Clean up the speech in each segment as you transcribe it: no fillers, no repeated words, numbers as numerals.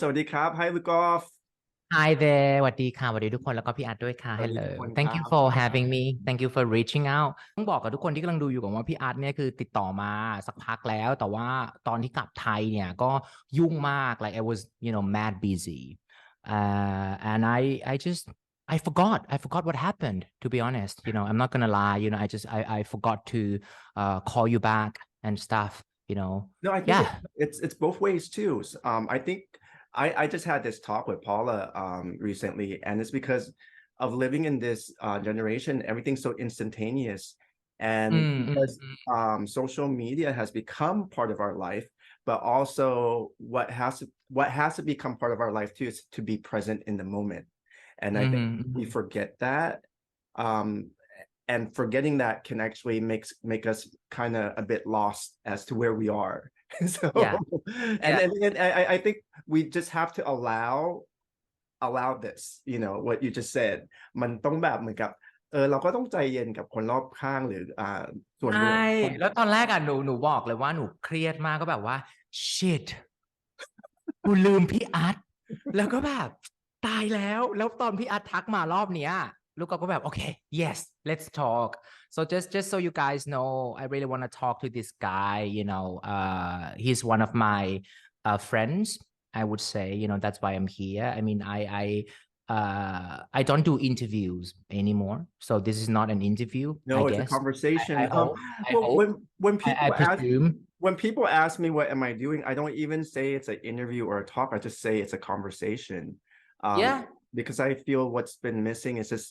สวัสดีครับ Hi Loukgolf Hi there สวัสดีค่ะสวัสดีทุกคนแล้วก็พี่อาร์ตด้วยค่ะ สวัสดี Hello ทุกคนค thank รั you บ for having me thank you for reaching out ต้องบอกกับทุกคนที่กำลังดูอยู่ก่อนว่าพี่อาร์ตเนี่ยคือติดต่อมาสักพักแล้วแต่ว่าตอนที่กลับไทยเนี่ยก็ยุ่งมาก like I was mad busy and I forgot what happened to be honest I'm not gonna lie I forgot to call you back and stuff No, I think yeah it's both ways too. I think I just had this talk with Paula recently, and it's because of living in this generation, everything's so instantaneous, and อืมอืม because social media has become part of our life, but also what has to become part of our life too is to be present in the moment, and I think we forget that. Um, and forgetting that can actually make us kind of a bit lost as to where we are. So yeah and, yeah and and I think we just have to allow this, what you just said มันต้องแบบเหมือนกับเราก็ต้องใจเย็นกับคนรอบข้างหรือส่วนใช่รวมแล้วตอนแรกอ่ะหนูบอกเลยว่าหนูเครียดมากก็แบบว่า shit กูลืมพี่อาร์ตแล้วก็แบบตายแล้วตอนพี่อาร์ตทักมารอบเนี้ยลูกก็แบบโอเค yes let's talk so just so you guys know I really want to talk to this guy he's one of my friends I would say that's why I'm here I mean I don't do interviews anymore so this is not an interview I No, it's a guess conversation. I hope I Well, hope when I people ask presume when people ask me what am I doing, I don't even say it's an interview or a talk. I just say it's a conversation. Um, yeah because I feel what's been missing is just,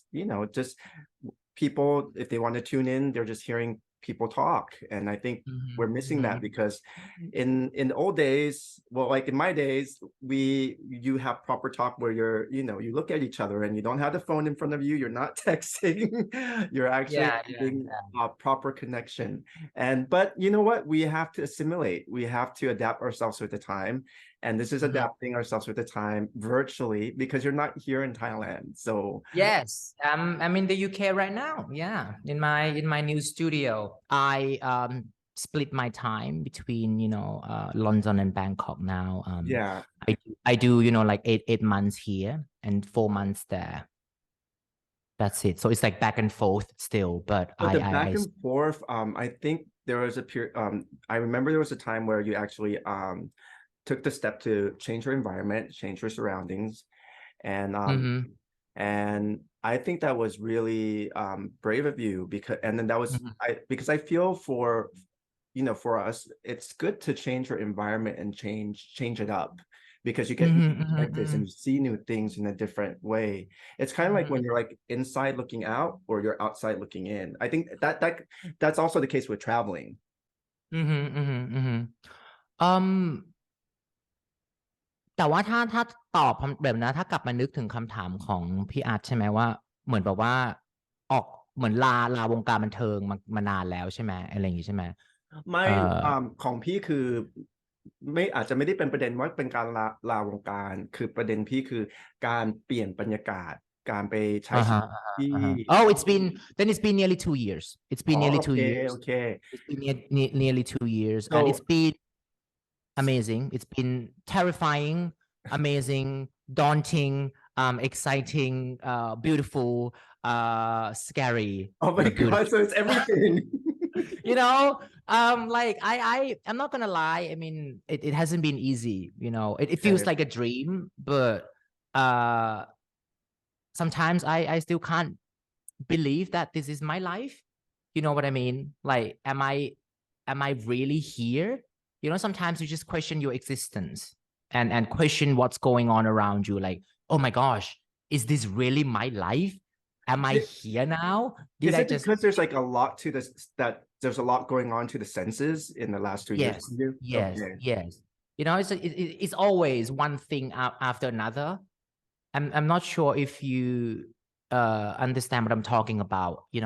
just people, if they want to tune in, they're just hearing people talk. And I think we're missing that because in old days, well, like in my days, you have proper talk where you look at each other and you don't have the phone in front of you, you're not texting, you're actually yeah having a proper connection. But you know what? We have to assimilate. We have to adapt ourselves with the time. And this is adapting ourselves with the time virtually because you're not here in Thailand. So Yes, I'm in the UK right now. Yeah, in my new studio. I split my time between London and Bangkok now. yeah. I do like eight months here and 4 months there. That's it. So it's like back and forth still, but But the I back and forth, I think there was a period, I remember there was a time where you actually took the step to change your environment, change your surroundings. And mm-hmm, and I think that was really brave of you and then that was because I feel for us, it's good to change your environment and change it up because you get new perspectives and you see new things in a different way. It's kind of like when you're like inside looking out or you're outside looking in. I think that's also the case with traveling. อืมอืมอืมอืมอืม แต่ว่าถ้าตอบแบบนั้นถ้ากลับมานึกถึงคำถามของพี่อาร์ตใช่ไหมว่าเหมือนแบบว่าออกเหมือนลาวงการบันเทิงมานานแล้วใช่ไหมอะไรอย่างงี้ใช่ไหมไม่เอ่อของพี่คือไม่อาจจะไม่ได้เป็นประเด็นว่าเป็นการลาวงการคือประเด็นพี่คือการเปลี่ยนบรรยากาศการไปใช้ชีวิตที่Oh it's been nearly 2 years it's อ๋อ been nearly โอ two เคโอ years เค it's been nearly 2 years and it's so been amazing it's been terrifying amazing daunting exciting beautiful scary oh my but god beautiful so it's everything like I'm not gonna lie I mean it hasn't been easy it feels okay like a dream but uh sometimes I still can't believe that this is my life you know what I mean like am I really here sometimes you just question your existence and question what's going on around you like oh my gosh is this really my life am I here now did is I it just because there's like a lot to this that there's a lot going on to the senses in the last 2 years for Yes, you yes, okay yes. It's always one thing after another. I'm not sure if you understand what I'm talking about. You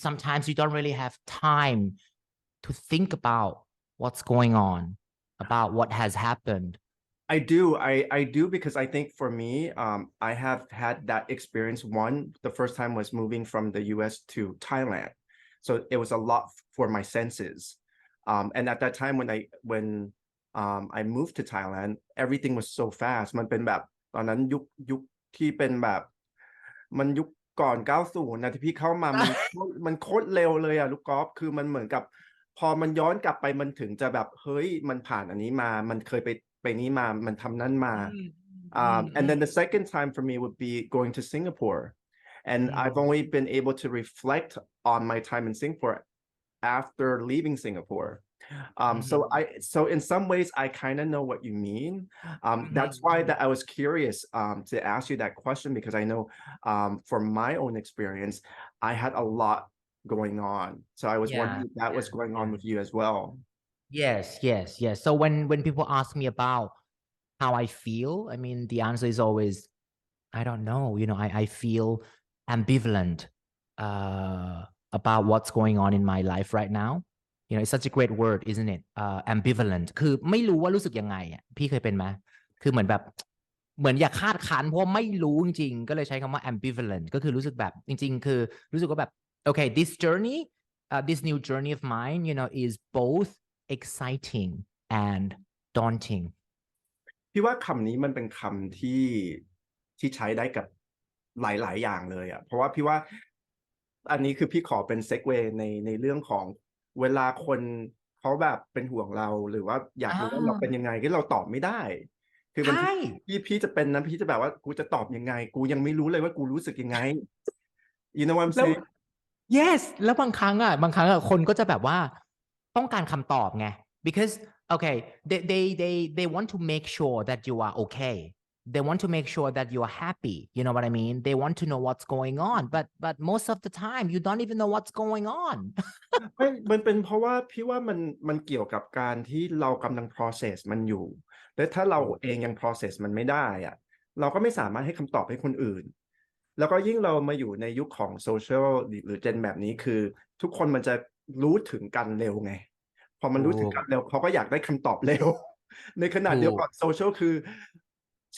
sometimes you don't really have time to think about what's going on, about what has happened. I do because I think for me, I have had that experience. One, the first time was moving from the US to Thailand. So it was a lot for my senses. And at that time when I moved to Thailand everything was so fast มันเป็นแบบตอนนั้นยุคที่เป็นแบบมันยุคก่อน90นะที่พี่เข้ามามันโคตรเร็วเลยอะลูกกอล์ฟคือมันเหมือนกับพอมันย้อนกลับไปมันถึงจะแบบเฮ้ยมันผ่านอันนี้มามันเคยไปนี้มามันทำนั่นมา and then the second time for me would be going to Singapore and I've only been able to reflect on my time in Singapore after leaving Singapore so in some ways I kind of know what you mean that's why that I was curious to ask you that question because I know from my own experience I had a lot going on so I was wondering if that was going on with you as well yes so when people ask me about how I feel I mean the answer is always I don't know I feel ambivalent about what's going on in my life right now it's such a great word isn't it ambivalent คือไม่รู้ว่ารู้สึกยังไงอ่ะพี่เคยเป็นไหมคือเหมือนแบบเหมือนอย่าคาดคั้นเพราะไม่รู้จริงๆก็เลยใช้คำว่า ambivalent ก็คือรู้สึกแบบจริงๆคือรู้สึกว่าแบบ okay this journey this new journey of mine is both exciting and daunting พี่ว่าคำนี้มันเป็นคำที่ใช้ได้กับหลายๆอย่างเลยอ่ะเพราะว่าพี่ว่าอันนี้คือพี่ขอเป็นเซกเวย์ในเรื่องของเวลาคนเขาแบบเป็นห่วงเราหรือว่าอยากรู้ว่าเราเป็นยังไงที่เราตอบไม่ได้คือบางทีพี่จะเป็นนะพี่จะแบบว่ากูจะตอบยังไงกูยังไม่รู้เลยว่ากูรู้สึกยังไง you know what I'm saying yes แล้วบางครั้งคนก็จะแบบว่าต้องการคำตอบไง because okay they want to make sure that you are okay they want to make sure that you are happy you know what I mean they want to know what's going on but most of the time you don't even know what's going on ไม่มันเป็นเพราะว่าพี่ว่ามันเกี่ยวกับการที่เรากำลัง process มันอยู่และถ้าเราเองยัง process มันไม่ได้อะเราก็ไม่สามารถให้คำตอบให้คนอื่นแล้วก็ยิ่งเรามาอยู่ในยุคของโซเชียลหรือเจนแบบนี้คือทุกคนมันจะรู้ถึงกันเร็วไงพอมันรู้ถึงกันเร็วเขาก็อยากได้คำตอบเร็วในขณะเดียวกันโซเชียลคือ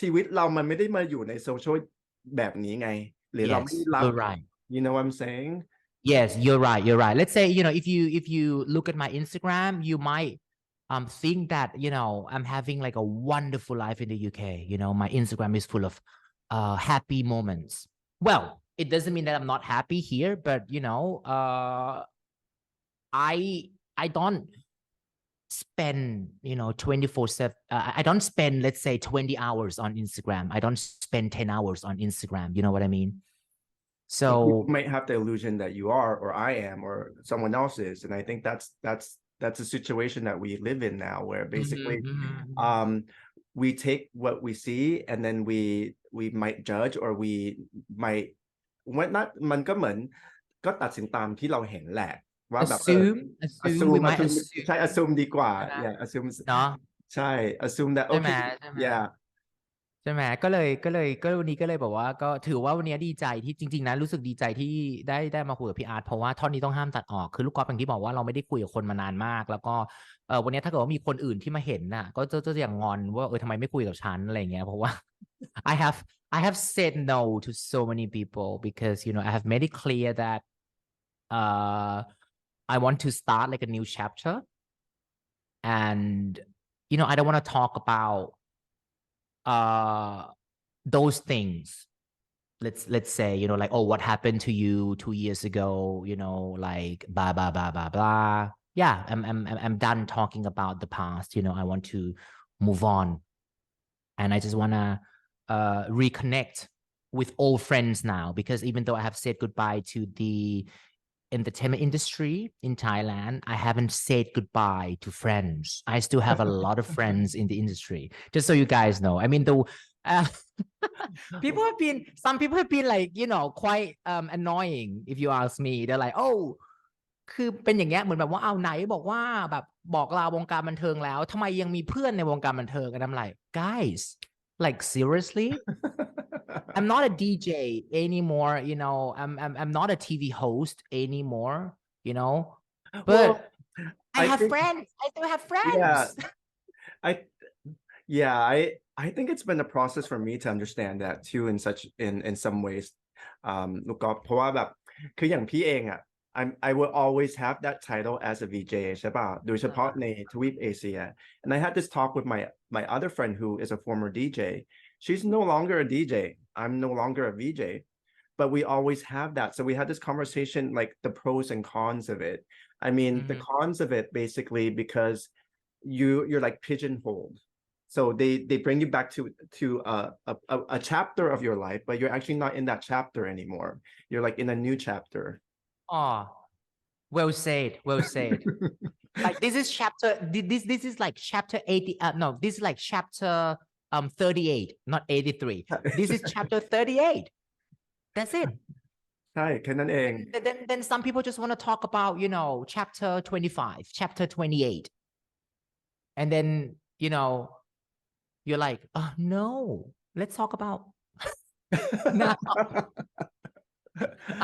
ชีวิตเรามันไม่ได้มาอยู่ในโซเชียลแบบนี้ไงหรือเราไม่ได้รับ you know what I'm saying yes you're right let's say if you look at my Instagram you might think that I'm having like a wonderful life in the UK my Instagram is full of happy moments well it doesn't mean that I'm not happy here but I don't spend 24/7 I don't spend let's say 20 hours on Instagram I don't spend 10 hours on Instagram you know what I mean so people might have the illusion that you are or I am or someone else is and I think that's a situation that we live in now where basically we take what we see and then we might judge or we might มันก็เหมือนก็ตัดสินตามที่เราเห็นแหละว่าแบบ assume we might assume ใช่ assume ดีกว่า yeah assume เนาะใช่ assume that okay yeahใช่ไหมก็วันนี้ก็เลยบอกว่าก็ถือว่าวันนี้ดีใจที่จริงๆนะรู้สึกดีใจที่ได้มาคุยกับพี่อาร์ตเพราะว่าท่อนนี้ต้องห้ามตัดออกคือลูกกอล์ฟอย่างที่บอกว่าเราไม่ได้คุยกับคนมานานมากแล้วก็วันนี้ถ้าเกิดว่ามีคนอื่นที่มาเห็นน่ะก็จะอย่างงอนว่าทำไมไม่คุยกับฉันอะไรเงี้ยเพราะว่า I have said no to so many people because I have made it clear that I want to start like a new chapter and I don't want to talk about those things let's say like oh what happened to you 2 years ago like blah blah blah blah blah yeah I'm done talking about the past I want to move on and I just want to reconnect with old friends now because even though I have said goodbye to the entertainment industry in Thailand I haven't said goodbye to friends I still have a lot of friends in the industry just so you guys know I mean some people have been like quite annoying if you ask me they're like oh คือเป็นอย่างเงี้ยเหมือนแบบว่าเอาไหนบอกว่าแบบบอกลาวงการบันเทิงแล้วทำไมยังมีเพื่อนในวงการบันเทิงกันI'm like guys like seriously I'm not a DJ anymore I'm not a TV host anymore but I have friends I still have friends I think it's been a process for me to understand that too in some ways ลูกกอล์ฟเพราะว่าแบบคืออย่างพี่เองอ่ะ I will always have that title as a VJ ใช่ป่ะโดยเฉพาะในทวีปเอเชีย and I had this talk with my other friend who is a former DJ. She's no longer a DJ. I'm no longer a VJ, but we always have that. So we had this conversation, like the pros and cons of it. I mean, the cons of it basically because you're like pigeonholed. So they bring you back to a chapter of your life, but you're actually not in that chapter anymore. You're like in a new chapter. Oh, well said, well said. Like this is chapter this is like chapter 80 no, this is like chapter 38, not 83. This is chapter 38. That's it. ใช่แค่นั้นเอง Then some people just want to talk about, you know, chapter 25, chapter 28. And then, you know, you're like, oh no, let's talk about now.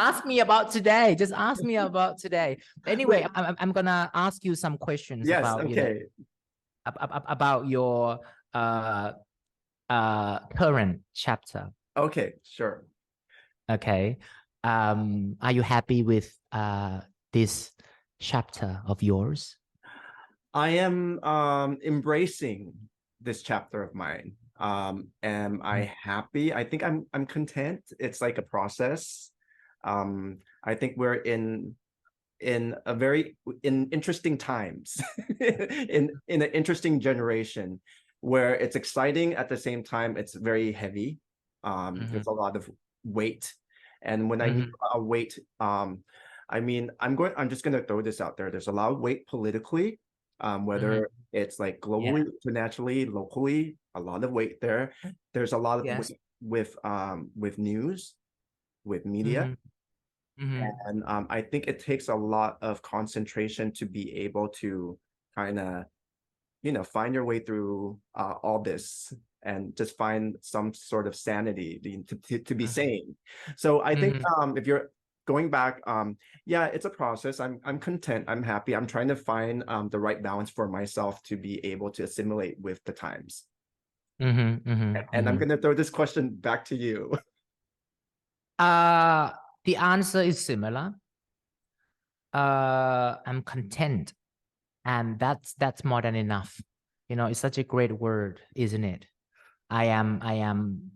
Ask me about today. Just ask me about today. Anyway, I'm gonna ask you some questions Yes, about okay. you know, about your current chapter. Okay, sure. Okay. Are you happy with this chapter of yours? I am embracing this chapter of mine. Am I happy? I think I'm content. It's like a process. I think we're in a very interesting times in an interesting generation where it's exciting at the same time it's very heavy. There's a lot of weight, and when I mean a weight, I mean I'm just gonna throw this out there. There's a lot of weight politically, whether it's like globally, internationally, locally, a lot of weight there. There's a lot of weight with news, with media. And I think it takes a lot of concentration to be able to kind of, you know, find your way through all this and just find some sort of sanity to be sane. So I think if you're going back, yeah, it's a process. I'm content. I'm happy. I'm trying to find the right balance for myself to be able to assimilate with the times. And I'm going to throw this question back to you. The answer is similar. I'm content, and that's more than enough. You know, it's such a great word, isn't it? I am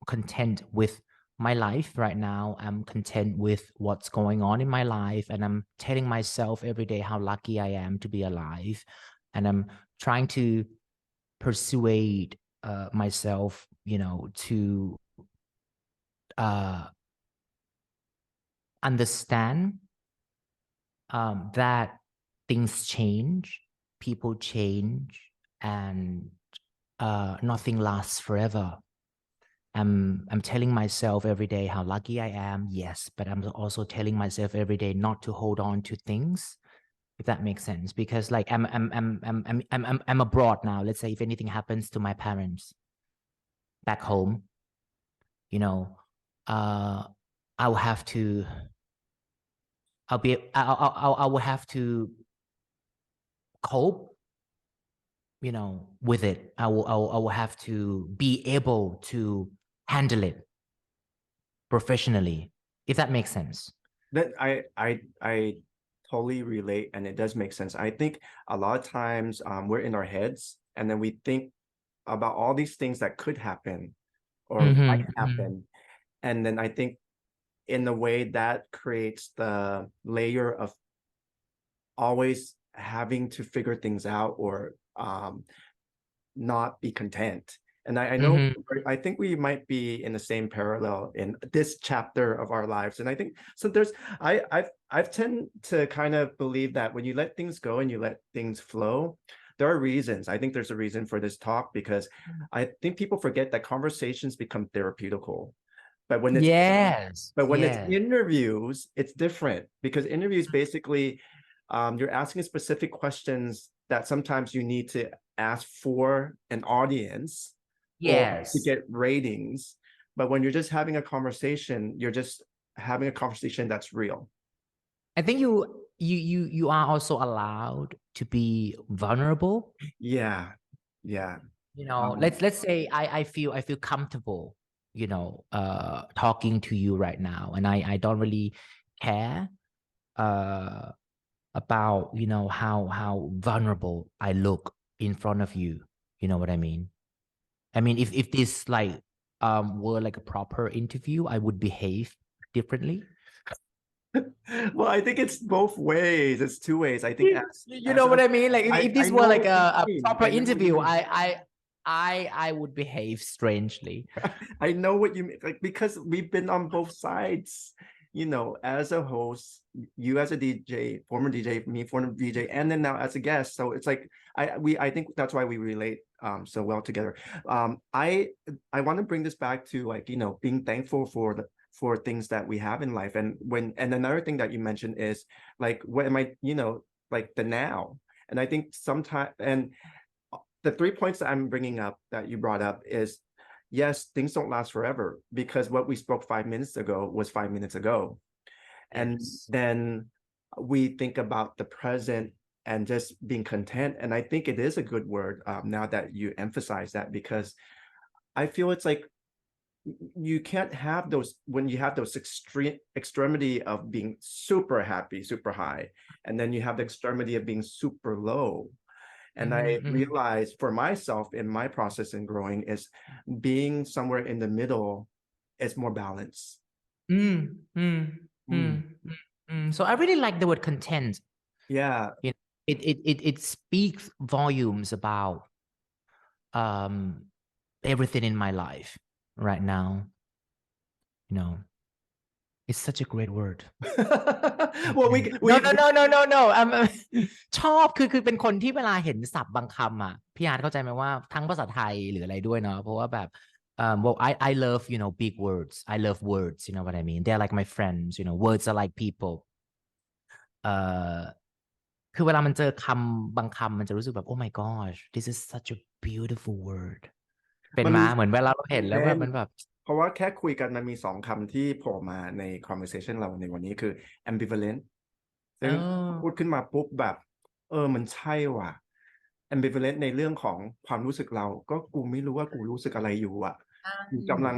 content with my life right now. I'm content with what's going on in my life, and I'm telling myself every day how lucky I am to be alive, and I'm trying to persuade myself, you know, to understand that things change, people change, and nothing lasts forever. I'm telling myself every day how lucky I am, yes, but I'm also telling myself every day not to hold on to things, if that makes sense. Because like I'm abroad now. Let's say if anything happens to my parents back home, you know, I will have to. I will have to cope, you know, with it. I will have to be able to handle it professionally, if that makes sense. That I totally relate, and it does make sense. I think a lot of times we're in our heads, and then we think about all these things that could happen or might happen, and then I think in a way that creates the layer of always having to figure things out or not be content. And I know I think we might be in the same parallel in this chapter of our lives. And I think so I've tend to kind of believe that when you let things go and you let things flow, there are reasons. I think there's a reason for this talk because I think people forget that conversations become therapeutical. But when it's it's interviews, it's different because interviews basically you're asking specific questions that sometimes you need to ask for an audience or to get ratings. But when you're just having a conversation, you're just having a conversation that's real. I think you are also allowed to be vulnerable. Yeah. You know, let's say I feel comfortable, you know, talking to you right now, and I don't really care uh about how vulnerable I look in front of you. You know what I mean? I mean, if this like were like a proper interview, I would behave differently. Well, I think it's both ways. It's two ways. I think You as know a what I mean? Like if I this were know like what you a mean. proper I know what you interview, mean. I would behave strangely. I know what you mean. Like because we've been on both sides, as a host, you as a DJ, former DJ, me former DJ, and then now as a guest. So it's like I think that's why we relate so well together. I want to bring this back to like, being thankful for things that we have in life. And another thing that you mentioned is like what am I, like the now. And I think sometimes and the 3 points that I'm bringing up that you brought up is yes, things don't last forever because what we spoke 5 minutes ago was 5 minutes ago. And Yes. then we think about the present and just being content. And I think it is a good word now that you emphasize that, because I feel it's like you can't have those when you have those extremity of being super happy, super high, and then you have the extremity of being super low. And I realized for myself in my process in growing is being somewhere in the middle is more balanced. So I really like the word content. Yeah. You know, it speaks volumes about everything in my life right now. It's such a great word. Well, No.ชอบคือเป็นคนที่เวลาเห็นศัพท์บางคำอ่ะพี่อาร์ตเข้าใจไหมว่าทั้งภาษาไทยหรืออะไรด้วยเนาะเพราะว่าแบบwell I love big words I love words you know what I mean they're like my friends words are like people คือเวลามันเจอคำบางคำมันจะรู้สึกแบบ oh my gosh this is such a beautiful word เป็นมันมาเหมือนเวลาเราเห็นแล้วแบบมันแบบเพราะว่าแค่คุยกันมันมี2 คำที่โผล่มาใน conversation เราในวันนี้คือ ambivalent ซึ่งพูดขึ้นมาปุ๊บแบบมันใช่ว่ะ ambivalent ในเรื่องของความรู้สึกเราก็กูไม่รู้ว่ากูรู้สึกอะไรอยู่อ่ะกูกำลัง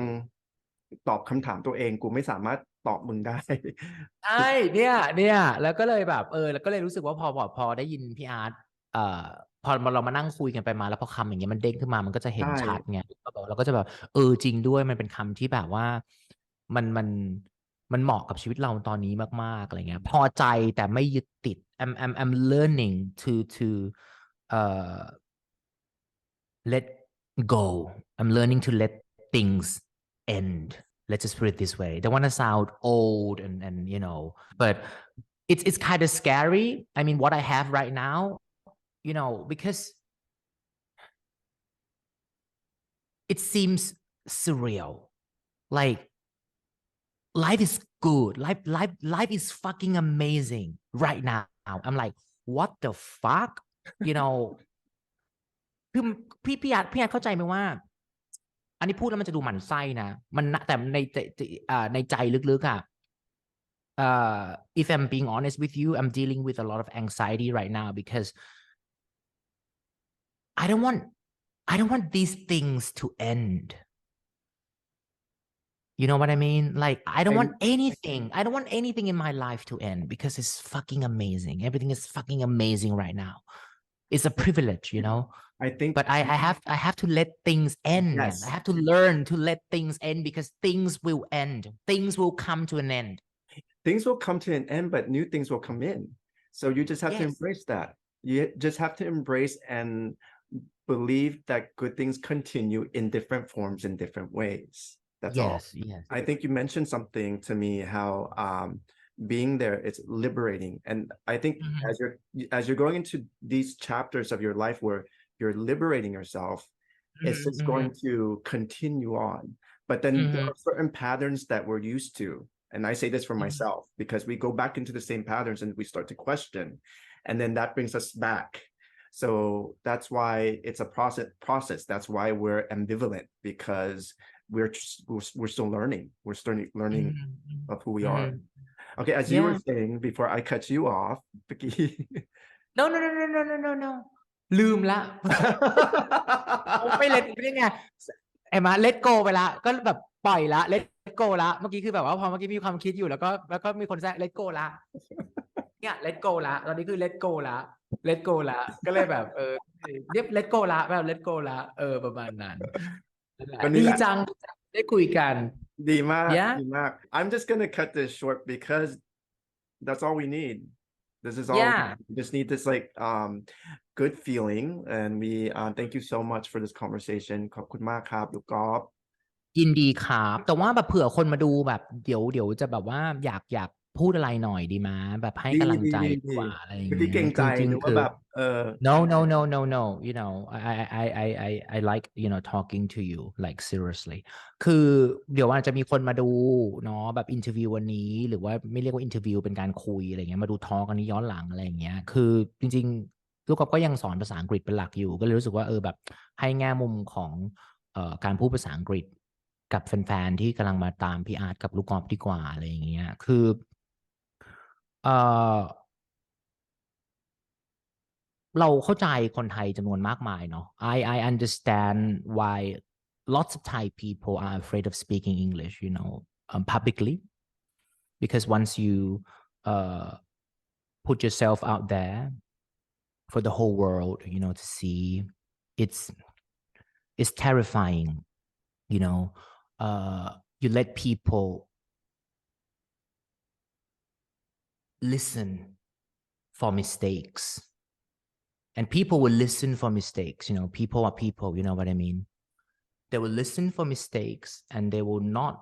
ตอบคำถามตัวเองกูไม่สามารถตอบมึงได้ ใช่เนี่ยแล้วก็เลยแบบแล้วก็เลยรู้สึกว่าพอได้ยินพี่อาร์ตพอเรามานั่งคุยกันไปมาแล้วพอคำอย่างเงี้ยมันเด้งขึ้นมามันก็จะเห็น ใช่ ชัดไงเราก็จะแบบจริงด้วยมันเป็นคำที่แบบว่ามันมันมันเหมาะกับชีวิตเราตอนนี้มากๆอะไรเงี้ยพอใจแต่ไม่ยึดติด I'm learning to let go. I'm learning to let things end. Let's just put it this way. Don't want to sound old and but it's kind of scary. I mean, what I have right now, because it seems surreal. Like life is good. Life is fucking amazing right now. I'm like, what the fuck? คือพี่อาร์ตเข้าใจไหมว่าอันนี้พูดแล้วมันจะดูหมั่นไส้นะมันแต่ในใจลึกๆอ่ะif I'm being honest with you I'm dealing with a lot of anxiety right now because I don't want these things to end. You know what I mean? Like I don't want anything in my life to end because it's fucking amazing. Everything is fucking amazing right now. It's a privilege, I think but I have to let things end. yes. I have to learn to let things end because things will end. Things will come to an end. Things will come to an end, but new things will come in. So you just have to embrace that. You just have to embrace and believe that good things continue in different forms in different ways. That's all. Yes. I think you mentioned something to me how being there is liberating. And I think as you're going into these chapters of your life where you're liberating yourself, it's just going to continue on. But then there are certain patterns that we're used to. And I say this for myself because we go back into the same patterns and we start to question. And then that brings us back. So that's why it's a process. That's why we're ambivalent, because we're still learning. We're still learning of who we are. Okay, as you were saying before I cut you off, Vicky. No ลืมละไม่เล็ดไม่ไงไอ้มาเลทโกไปละก็แบบปล่อยละเลทโกละเมื่อกี้คือแบบว่าพอเมื่อกี้มีความคิดอยู่แล้วก็มีคนแซะเลทโกละ เนี่ย let go ละตอนนี้คือ let go ละ let go ละก็เลยแบบเรียบ let go ละแบบ let go ละประมาณนั้นนั่นแหละก็นี่แหละ ดีจังได้คุยกัน ดีมาก yeah ดีมาก I'm just gonna cut this short because that's all we need. This is all yeah we just need this like good feeling and we thank you so much for this conversation ขอบคุณมากครับลูกกอล์ฟ ยินดีครับแต่ว่าแบบเผื่อคนมาดูแบบเดี๋ยวจะแบบว่าอยากพูดอะไรหน่อยดีมาแบบให้ดีกำลังใจดีดีกว่าอะไรอย่างคือที่เงี้ยเกรงใจคือจริงหรือว่าคือ แบบno you know I like you know talking to you like seriously คือเดี๋ยวอาจจะมีคนมาดูเนาะแบบอินเทอร์วิววันนี้หรือว่าไม่เรียกว่าอินเทอร์วิวเป็นการคุยอะไรเงี้ยมาดูทอล์กอันนี้ย้อนหลังอะไรอย่างเงี้ยคือจริงๆลูกกอล์ฟก็ยังสอนภาษาอังกฤษเป็นหลักอยู่ก็เลยรู้สึกว่าแบบให้แง่มุมของการพูดภาษาอังกฤษกับแฟนๆที่กำลังมาตามพี่อาร์ตกับลูกกอล์ฟดีกว่าอะไรอย่างเงี้ยคือเอ่อ เราเข้าใจคนไทยจำนวนมากมายเนาะ I understand why lots of Thai people are afraid of speaking English you know publicly because once you put yourself out there for the whole world you know to see it's it's terrifying you know you let people listen for mistakes and people will listen for mistakes you know people are people you know what I mean they will listen for mistakes and they will not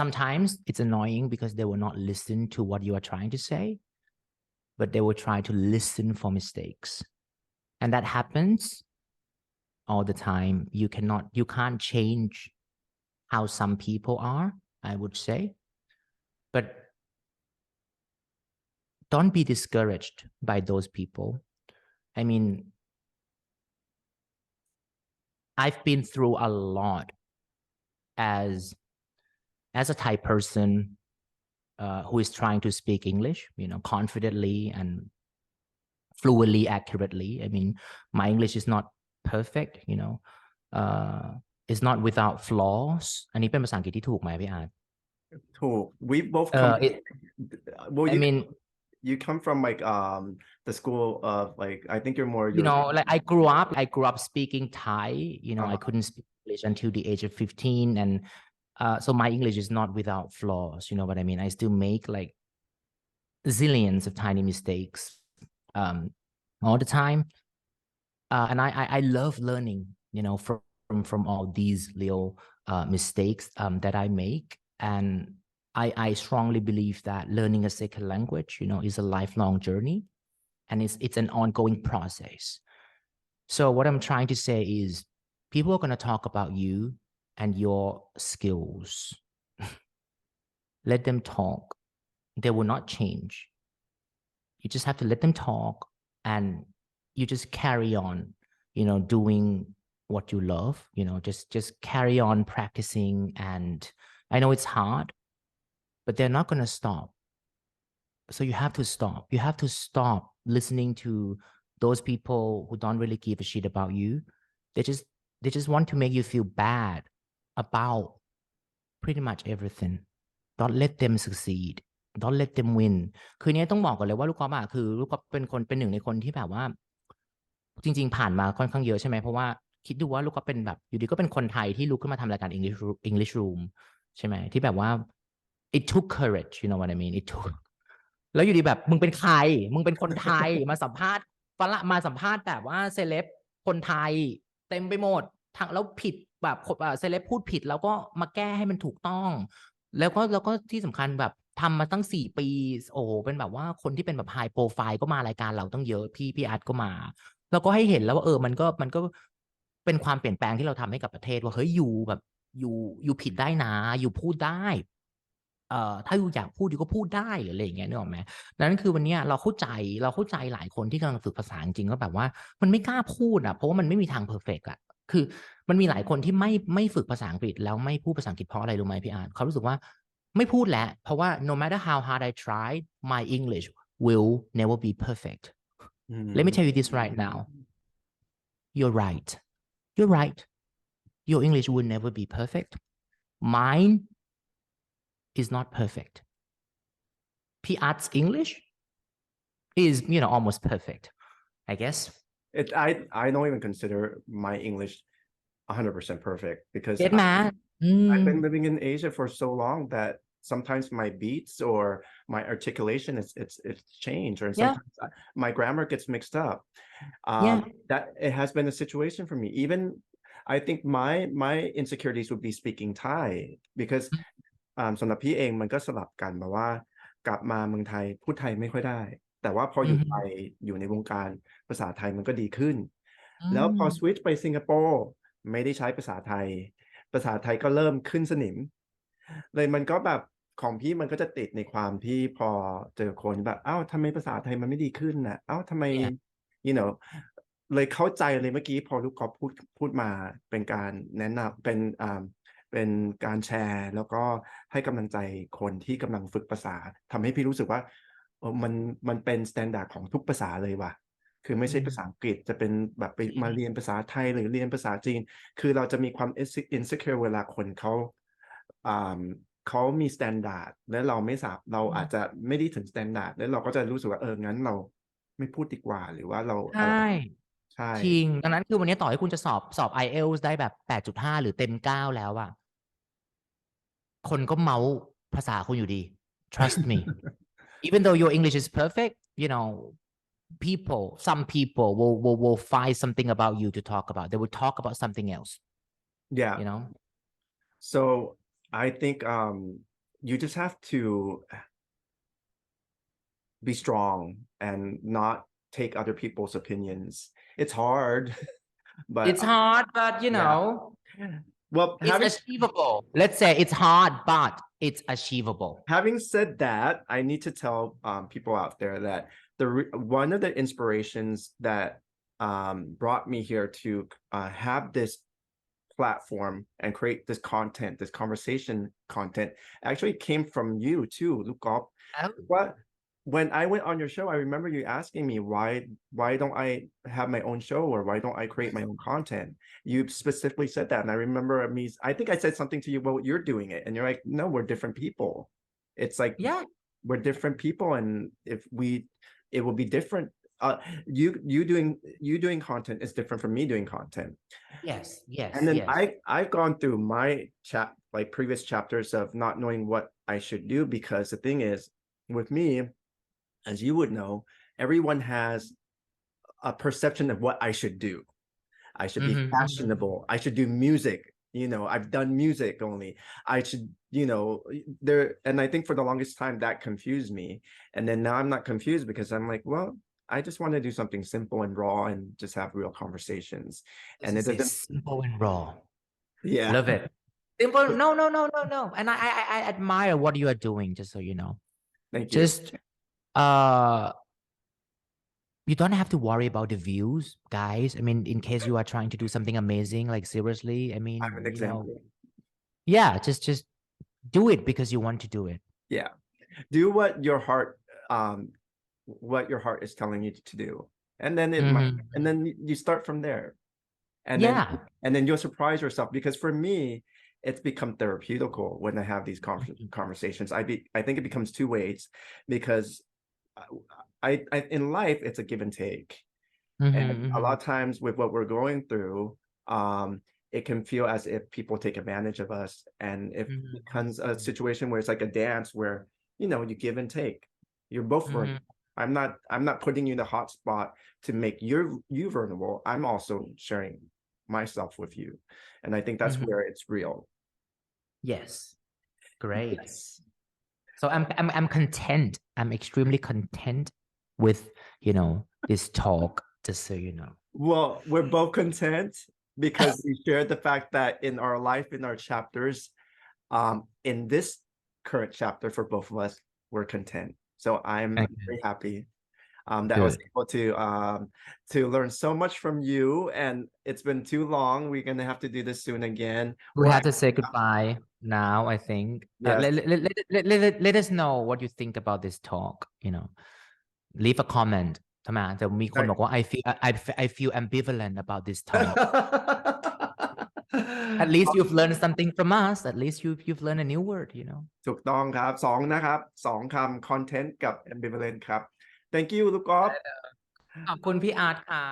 sometimes it's annoying because they will not listen to what you are trying to say but they will try to listen for mistakes and that happens all the time you can't change how some people are I would say but don't be discouraged by those people I mean I've been through a lot as a Thai person who is trying to speak English, you know, confidently and fluently, accurately. I mean, my English is not perfect, you know, it's not without flaws. อันนี้เป็นภาษาอังกฤษที่ถูกไหมพี่อาร์ต ถูก we both come well I mean you come from like the school of like I think you're more you know like I grew up speaking Thai you know I couldn't speak English until the age of 15 and so my English is not without flaws you know what I mean I still make like zillions of tiny mistakes all the time and I love learning you know from all these little mistakes that I make and I strongly believe that learning a second language you know is a lifelong journey and it's an ongoing process so what I'm trying to say is people are going to talk about you and your skills let them talk they will not change you just have to let them talk and you just carry on you know doing what you love you know just carry on practicing and I know it's hard but they're not going to stop so you have to stop listening to those people who don't really give a shit about you they just want to make you feel bad about pretty much everything don't let them succeed don't let them win คือเนี้ยต้องบอกก่อนเลยว่าลูกกอล์ฟอะคือลูกกอล์ฟเป็นหนึ่งในคนที่แบบว่าจริงๆผ่านมาค่อนข้างเยอะใช่ไหมเพราะว่าคิดดูว่าลูกกอล์ฟเป็นแบบอยู่ดีก็เป็นคนไทยที่ลุกขึ้นมาทำรายการ English Room ใช่ไหมที่แบบว่า it took courage you know what I mean it took แล้วอยู่ดีแบบมึงเป็นใครมึงเป็นคนไทยมาสัมภาษณ์ฝรั่งมาสัมภาษณ์แบบว่าเซเลบคนไทยเต็มไปหมดทางแล้วผิดแบบเซเลบพูดผิดแล้วก็มาแก้ให้มันถูกต้องแล้วก็ที่สำคัญแบบทำมาตั้ง4 ปีโอ้โหเป็นแบบว่าคนที่เป็นแบบไฮโปรไฟล์ก็มารายการเราตั้งเยอะพี่อาร์ตก็มาแล้วก็ให้เห็นแล้วว่ามันก็เป็นความเปลี่ยนแปลงที่เราทำให้กับประเทศว่าเฮ้ยอยู่แบบอยู่ผิดได้นะอยู่พูดได้ถ้าอยู่อยากพูดอยู่ก็พูดได้หรืออะไรอย่างเงี้ยนึกออกไหมนั้นคือวันนี้เราเข้าใจหลายคนที่กำลังฝึกภาษาจริงๆก็แบบว่ามันไม่กล้าพูดอ่ะเพราะว่ามันไม่มีทางเพอร์เฟกต์อ่ะคือมันมีหลายคนที่ไม่ฝึกภาษาอังกฤษแล้วไม่พูดภาษาอังกฤษเพราะอะไรรู้ไหมพี่อาร์ตเขารู้สึกว่าไม่พูดแล้วเพราะว่า no matter how hard I try my English will never be perfect let me tell you this right now you're right your English will never be perfect mine is not perfect. P Art's English is almost perfect, I guess. I don't even consider my English 100% perfect because เก็ตมาอืม I've been living in Asia for so long that sometimes my beats or my articulation it's changed, or yeah sometimes my grammar gets mixed up. yeah That it has been a situation for me. Even I think my insecurities would be speaking Thai because สำหรับพี่เองมันก็สลับกันแบบว่ากลับมาเมืองไทยพูดไทยไม่ค่อยได้แต่ว่าพออยู่ไทยอยู่ในวงการภาษาไทยมันก็ดีขึ้นแล้วพอสวิตช์ไปสิงคโปร์ไม่ได้ใช้ภาษาไทยก็เริ่มขึ้นสนิมเลยมันก็แบบของพี่มันก็จะติดในความที่พอเจอคนแบบอ้าวทำไมภาษาไทยมันไม่ดีขึ้นน่ะอ้าวทำไม yeah you know เลยเข้าใจเลยเมื่อกี้พอลูกกอล์ฟพูดมาเป็นการแนะนำเป็นการแชร์แล้วก็ให้กำลังใจคนที่กำลังฝึกภาษาทำให้พี่รู้สึกว่ามันเป็นสแตนดาร์ดของทุกภาษาเลยว่ะคือไม่ใช่ภาษาอังกฤษจะเป็นแบบไปมาเรียนภาษาไทยหรือเรียนภาษาจีนคือเราจะมีความ insecure เวลาคนเขามีสแตนดาร์ดและเราไม่สามารถเราอาจจะไม่ได้ถึงสแตนดาร์ดแล้วเราก็จะรู้สึกว่างั้นเราไม่พูดดีกว่าหรือว่าเรา ใช่ใช่ จริงดังนั้นคือวันนี้ต่อให้คุณจะสอบ IELTS ได้แบบ 8.5 หรือเต็ม 9 แล้วอะคนก็เมาส์ภาษาคุณอยู่ดี trust me even though your English is perfect some people will find something about you to talk about. They will talk about something else. Yeah. So I think you just have to be strong and not take other people's opinions. It's hard, but it's hard, but well, it's achievable. Let's say it's hard, but it's achievable. Having said that, I need to tell people out there that one of the inspirations that brought me here to have this platform and create this content, this conversation content, actually came from you too, Loukgolf. What when I went on your show, I remember you asking me why don't I have my own show, or why don't I create my own content? You specifically said that, and I remember I think I said something to you about you're doing it, and you're like, no, we're different people. It's like, yeah, we're different people, and it will be different. You doing content is different from me doing content. Yes. And then yes. I've gone through my previous chapters of not knowing what I should do, because the thing is, with me, as you would know, everyone has a perception of what I should do. I should be fashionable. I should do music. I've done music only. I should, and I think for the longest time that confused me. And then now I'm not confused, because I'm like, well, I just want to do something simple and raw and just have real conversations. And it doesn't simple and raw. Yeah. Love it. Simple. No. And I admire what you are doing, just so you know. Thank you. Just you don't have to worry about the views, guys. I mean, in case you are trying to do something amazing, like seriously, I mean, I'm an example. Yeah, just do it because you want to do it. Yeah. Do what your heart is telling you to do. And then and then you start from there. And then you'll surprise yourself, because for me, it's become therapeutical when I have these conversations. I think it becomes two ways, because I in life, it's a give and take. And a lot of times with what we're going through, it can feel as if people take advantage of us, and it becomes a situation where it's like a dance where you give and take. You're both vulnerable. I'm not putting you in the hot spot to make you vulnerable. I'm also sharing myself with you, and I think that's where it's real. Yes, great. So I'm content. I'm extremely content with this talk, just so you know. Well, we're both content because we shared the fact that in our life, in our chapters, in this current chapter for both of us, we're content. So I'm very happy that I was able to learn so much from you, and it's been too long. We're gonna have to do this soon again. We have to say goodbye now, I think. Yes. Let us know what you think about this talk. Leave a comment. ทำไมจะมีคนบอกว่า I feel ambivalent about this talk. At least you've learned something from us. At least you've learned a new word. ถูกต้องครับ2นะครับ2คำ content กับ ambivalent ครับ thank you ลูกกอล์ฟขอบคุณพี่อาร์ตค่ะ